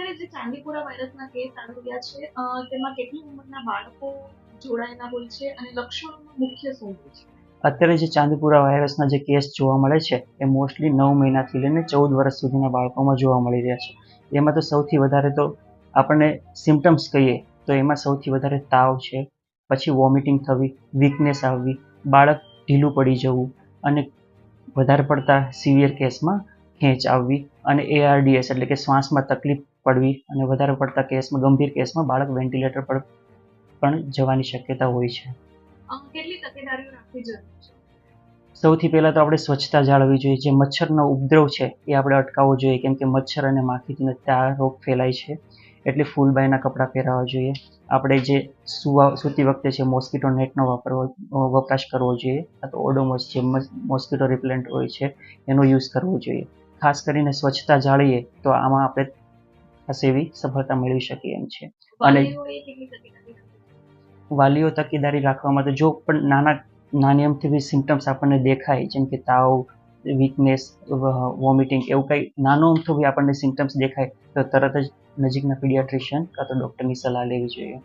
અત્યારે જે ચાંદીપુરા વાયરસના કેસ આવી રહ્યા છે, તેમાં કેટલી ઉંમરના બાળકો જોડાયેલા હોય છે અને લક્ષણોમાં મુખ્ય શું હોય છે? અત્યારે જે ચાંદીપુરા વાયરસના જે કેસ જોવા મળે છે એ મોસ્ટલી 9 મહિનાથી લઈને 14 વર્ષ સુધીના બાળકોમાં જોવા મળી રહ્યા છે. એમાં તો સૌથી વધારે તો આપણને સિમ્ટમ્સ કહીએ તો એમાં સૌથી વધારે તાવ છે, પછી વોમિટિંગ થવી, વીકનેસ આવવી, બાળક ઢીલું પડી જવું અને વધારે પડતા સિવિયર કેસમાં ખેંચ આવવી અને ARDS એટલે કે શ્વાસમાં તકલીફ પડવી અને વધારે પડતા કેસમાં ગંભીર કેસમાં બાળક વેન્ટિલેટર પર પણ જવાની શક્યતા હોય છે. કેટલી તકેદારીઓ રાખવી જરૂરી છે? સૌથી પહેલાં તો આપણે સ્વચ્છતા જાળવવી જોઈએ. જે મચ્છરનો ઉપદ્રવ છે એ આપણે અટકાવવો જોઈએ, કેમ કે મચ્છર અને માખીથી આ રોગ ફેલાય છે. એટલે ફૂલ બાયના કપડાં પહેરાવવા જોઈએ. આપણે જે સૂતી વખતે છે મોસ્કીટો નેટનો વપરાશ કરવો જોઈએ, કાં તો ઓડોમોસ જે મોસ્કીટો રિપેલન્ટ હોય છે એનો યુઝ કરવો જોઈએ. ખાસ કરીને સ્વચ્છતા જાળવીએ તો આમાં આપણે ખાસ એવી સફળતા મેળવી શકીએ એમ છે. અને વાલીઓએ કેટલી તકેદારી રાખવી જોઈએ? વાલીઓ તકેદારી રાખવામાં તો જો પણ નાની અમથી સિમ્ટમ્સ આપણને દેખાય, જેમ કે તાવ, વીકનેસ, વોમિટિંગ, એવું કંઈ નાનો અમથો બી આપણને સિમ્ટમ્સ દેખાય તો તરત જ નજીકના પીડિયાટ્રિશિયન કાં તો ડૉક્ટરની સલાહ લેવી જોઈએ.